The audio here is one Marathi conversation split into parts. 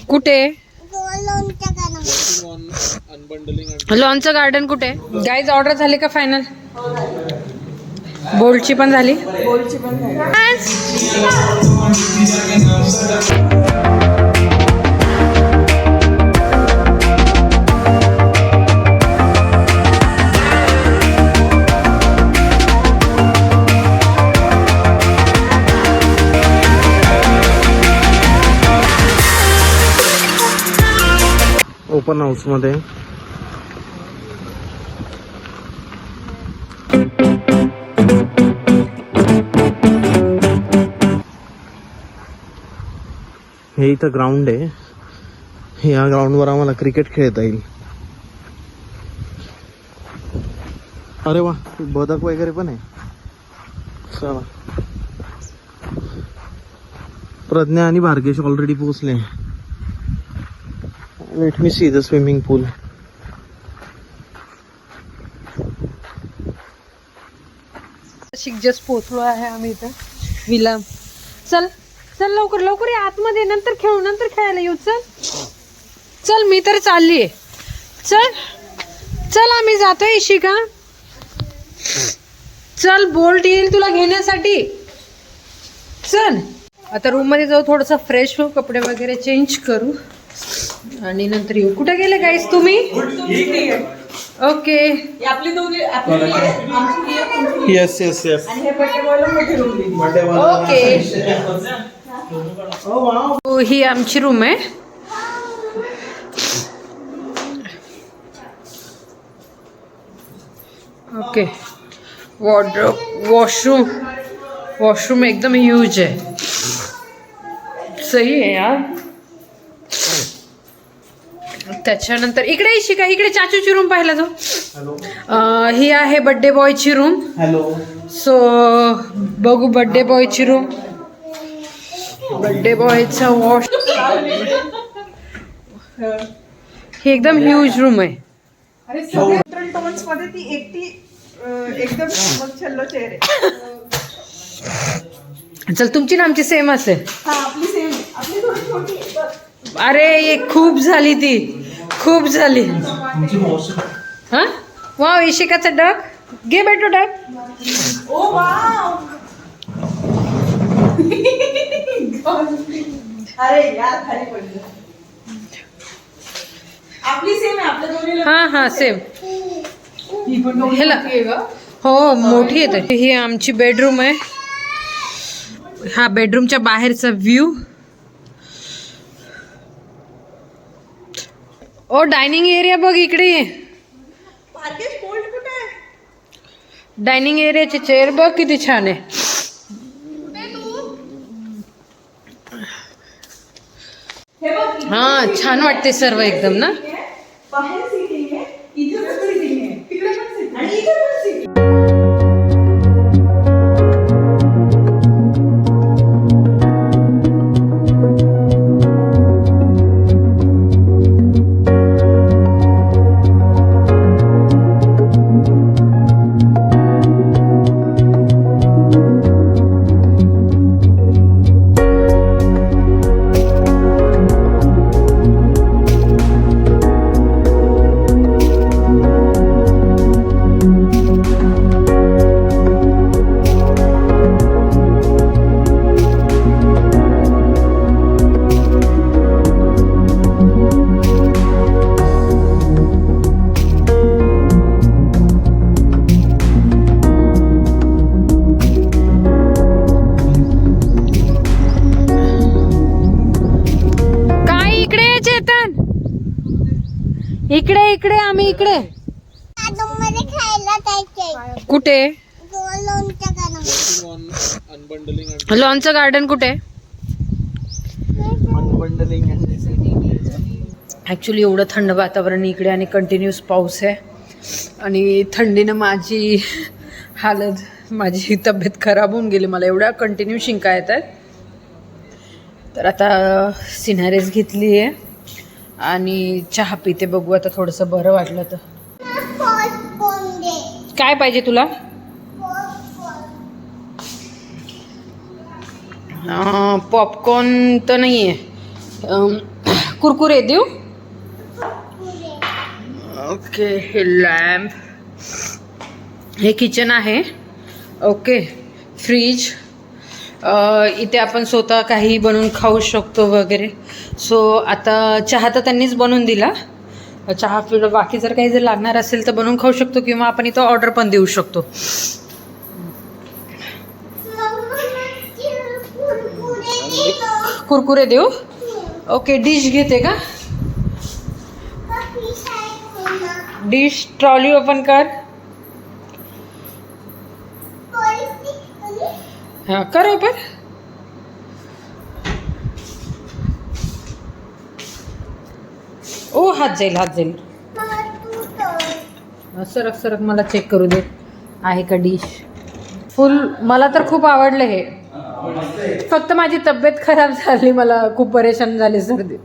कुठे लॉनचं गार्डन कुठे? गाईज ऑर्डर झाली का फायनल? बोल्टची पण झाली. ओपन हाऊस मध्ये हे इथं ग्राउंड आहे. या ग्राउंडवर आम्हाला क्रिकेट खेळता येईल. अरे वा, बदक वगैरे पण आहे. चला, प्रज्ञा आणि भार्गेश ऑलरेडी पोहोचले. Let me see the swimming pool. Just पोहोचलो आहे आम्ही इथं विला. चल चल लवकर लवकर ये आतमध्ये, नंतर खेळू, नंतर खेळायला येऊ. चल चल, मी तर चाललीये. चल चल, आम्ही जातोय. इशिका चल, बोल्ट येईल तुला घेण्यासाठी. चल आता रूम मध्ये जाऊ, थोडस फ्रेश होऊ, कपडे वगैरे चेंज करू आणि नंतर येऊ. कुठे गेले गाईस तुम्ही? Okay, yes yes yes. Okay. ही आमची रूम आहे. ओके, वॉर्डरोब, वॉशरूम एकदम ह्यूज आहे. सही आहे यार. त्याच्यानंतर इकडे शिका, इकडे चाचूची रूम पाहायला जाऊ. ही आहे बर्थडे बॉयची रूम. हॅलो. सो बघू बर्थडे बॉयची रूम. बर्थडे बॉयचा वॉश. ही एकदम ह्यूज रूम आहे. अरे सगळे टोन्स मध्ये ती एकटी एकदम छल्लो चेहरे. चल, तुमची ना आमची सेम असेल. हा, आपली सेम, आपली थोडी छोटी. अरे ये खूप झाली, ती खूप झाली. हा वाव, इशिकाचा डग. घे बेटो डग. ओ वाव. अरे यार, खाली पडलं. आपली सेम आहे, आपल्या दोन्हीला. हा हा सेम. ह्याला हो मोठी येते. ही आमची बेडरूम आहे. हा बेडरूमच्या बाहेरचा व्ह्यू. ओ डायनिंग एरिया बघ इकडे. पार्केज बोल्ट कुठे आहे? डायनिंग एरियाची चेअर बघ किती छान आहे. हे बघ, हा छान वाटते सर्व एकदम ना. बाहेर सीटिंग आहे, इथे पण सीटिंग आहे, तिकडे पण सीटिंग आणि इथे पण सीटिंग. इकडे इकडे, आम्ही इकडे. कुठे लॉनचं गार्डन कुठे? ॲक्च्युली एवढं थंड वातावरण इकडे आणि कंटिन्यूस पाऊस आहे आणि थंडीनं माझी माझी तब्येत खराब होऊन गेली. मला एवढ्या कंटिन्यू शिंका येतात. तर आता सिनारेस घेतली आहे आणि चहा पिते. बघू आता थोडंसं बरं वाटलं तर. काय पाहिजे तुला? पॉपकॉर्न तर नाही आहे. कुरकुरे देऊ. ओके, हे लॅम्प, हे किचन आहे. ओके, फ्रीज, इथे आपण स्वतः काही बनवून खाऊ शकतो वगैरे. सो आता चहा तर त्यांनीच बनवून दिला. चहा पिलं, बाकी जर काही जर लागणार असेल तर बनवून खाऊ शकतो किंवा आपण इथं ऑर्डर पण देऊ शकतो. कुरकुरे देऊ. ओके, डिश घेते का? डिश ट्रॉली ओपन कर. हाँ कर ओपन. ओ हात जाईल, हात जाईल. सरक सरक, मला चेक करू दे आहे का डिश. फुल, मला तर खूप आवडलं हे. फक्त माझी तब्येत खराब झाली, मला खूप परेशान झाली सर्दी.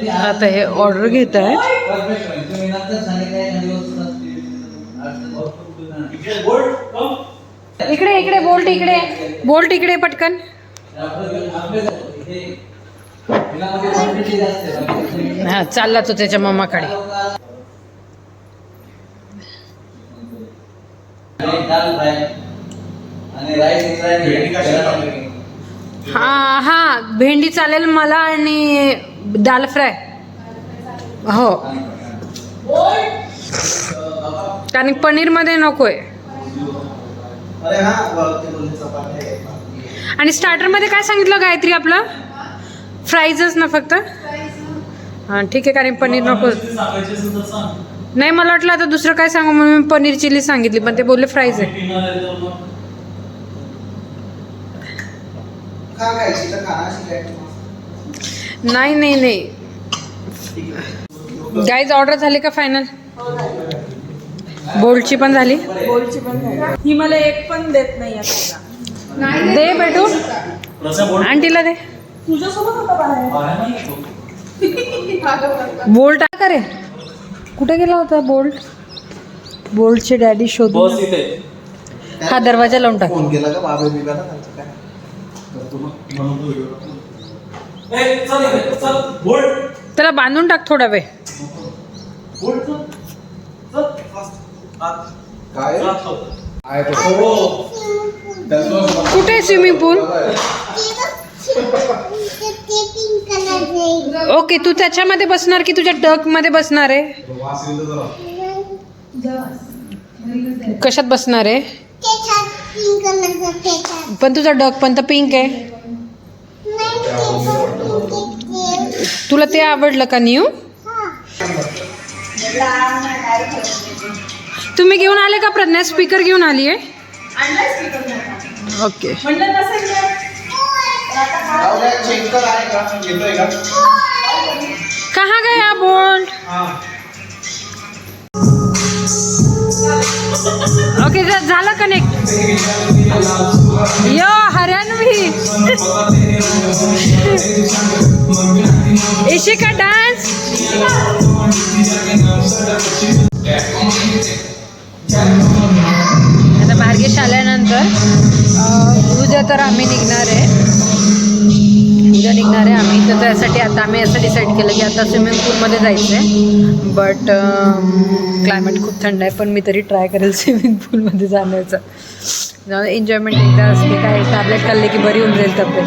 आता हे ऑर्डर घेत आहे. इकडे इकडे बोल्ट, इकडे बोल्ट, इकडे पटकन. हा, चालला तो त्याच्या मम्माकडे. हा हा, भेंडी चालेल मला आणि दाल फ्राय. हो, कारण पनीरमध्ये नकोय. आणि स्टार्टरमध्ये काय सांगितलं गायत्री? आपलं फ्राईजच ना फक्त. हां ठीक आहे, कारण पनीर नको. नाही, मला वाटलं आता दुसरं काय सांगू म्हणून मी पनीर चिली सांगितली, पण ते बोलले फ्राईज आहे. नाही नाही नाही, गाईज ऑर्डर झाली का फायनल? बोल्टची पण झाली. ही मला एक पण देत नाही आता. दे बेटू, आंटीला दे. तुझ्यासोबत होता बाहेर. बोल्ट का रे? कुठे गेला होता बोल्ट? बोल्टचे डॅडी शोधून. हा दरवाजा लावून टाक. फोन केला का बाबा बिबाला त्यांचं काय? त्याला बांधून टाक थोडा वेळ. काय? कुठे स्विमिंग पूल? ओके, तू त्याच्यामध्ये बसणार की तुझ्या डक मध्ये बसणार आहे? कशात बसणार आहे? पण तुझा डक पण तर पिंक आहे. तुला ते आवडलं का न्यू? तुम्ही घेऊन आले का प्रज्ञा? स्पीकर घेऊन आली आहे. ओके, कहाँ गया बोल्ट? ओके, झालं कनेक्ट. यो हरियाणवी इशिका डान्स. आता भार्गेश आल्यानंतर उद्या तर आम्ही निघणार आहे. आम्ही तर त्यासाठी आता आम्ही असं डिसाईड केलं की आता स्विमिंग पूलमध्ये जायचं आहे. बट क्लायमेट खूप थंड आहे, पण मी तरी ट्राय करेल स्विमिंग पूलमध्ये जाण्याचं. एन्जॉयमेंट एकदा असते, काय टॅबलेट खाल्ले की बरी होऊन जाईल तब्येत.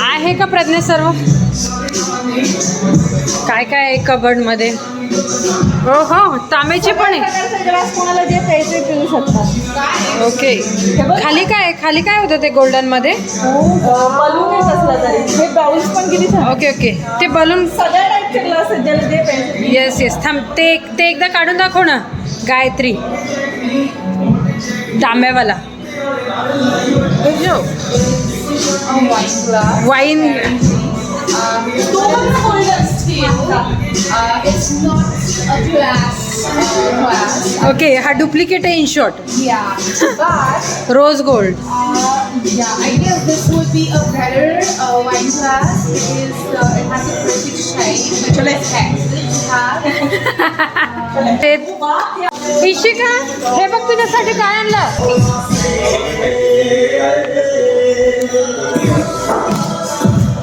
आहे का प्रज्ञा सर्व? काय काय आहे कबर्डमध्ये? हो हो, तांब्याचे पण आहे. कोणाला जे प्यायचे पिऊ शकतात. ओके, खाली काय होतं ते गोल्डन मध्ये? बलून आहे कसला तरी. हे बाउल्स पण किती छान. ओके ओके, ते बलून सगळ्या टाईपचे ग्लास आहेत ज्याला जे प्यायचे. येस येस, थांब, ते एकदा काढून दाखव ना गायत्री. तांब्यावाला wine. It's it's not a class. Okay हा डुप्लिकेट आहे in short. Yeah, but rose gold. yeah, I guess this would be a better wine glass because it has a pretty shine, which is excellent to have. Ishika हे बघ तुझ्यासाठी काय आणलं.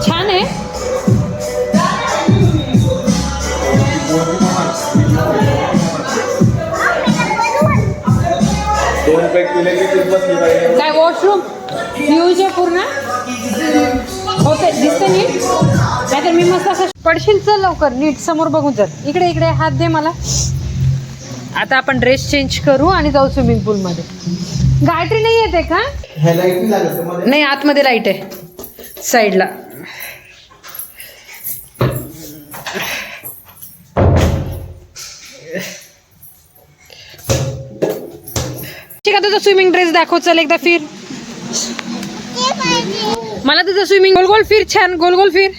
छान आहे. काय वॉशरूम यूज आहे पूर्ण होते दिसते नीट. नाहीतर मी मस्त असं पडशील. चल लवकर नीट समोर बघून चल. इकडे इकडे हात दे मला. आता आपण ड्रेस चेंज करू आणि जाऊ स्विमिंग पूल मध्ये. गायत्री नाही येते का? नाही आतमध्ये लाईट आहे साईडला. ठीक आहे तुझा स्विमिंग ड्रेस दाखव. चल एकदा फिर. मला तुझं स्विमिंग गोल गोल फिर. छान गोल गोल फिर.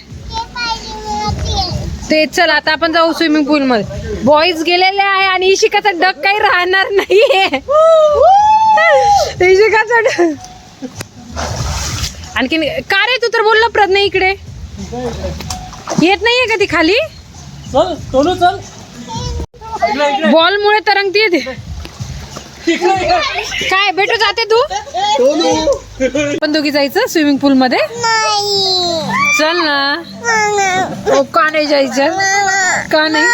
ते चल आता आपण जाऊ स्विमिंग पूल मध्ये. बॉईज गेलेले आहे आणि इशिकाचा डक काही राहणार नाहीये. इशिकाचा डक आणखीन का रे? तू तर बोलला प्रज्ञा इकडे येत नाहीये का ती खाली? बॉल मुळे तरंगतीये ती. काय भेटू जाते तू? पण दोघी जायचं स्विमिंग पूल मध्ये? चल ना. का नाही जायचं? का नाही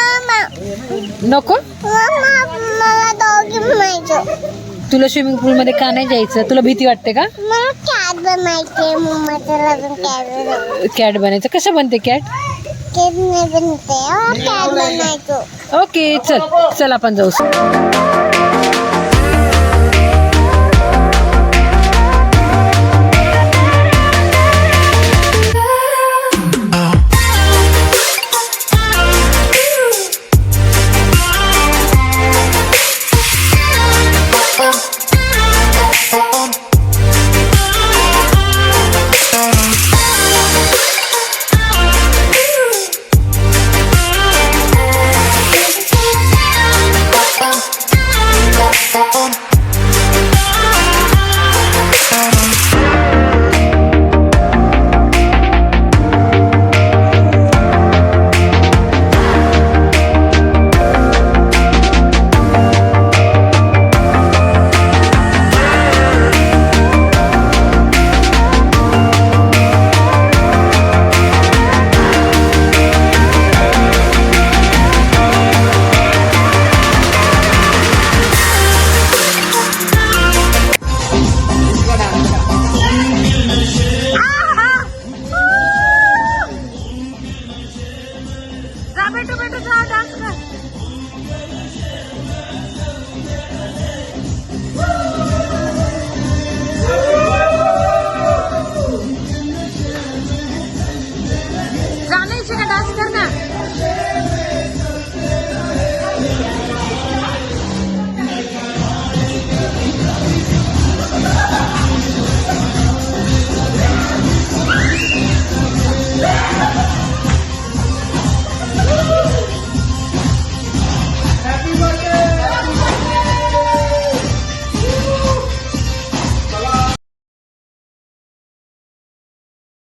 नको? तुला स्विमिंग पूल मध्ये का नाही जायचं? तुला भीती वाटते का? कॅट बनायचं. कसं बनते कॅट? ओके चल चल आपण जाऊ.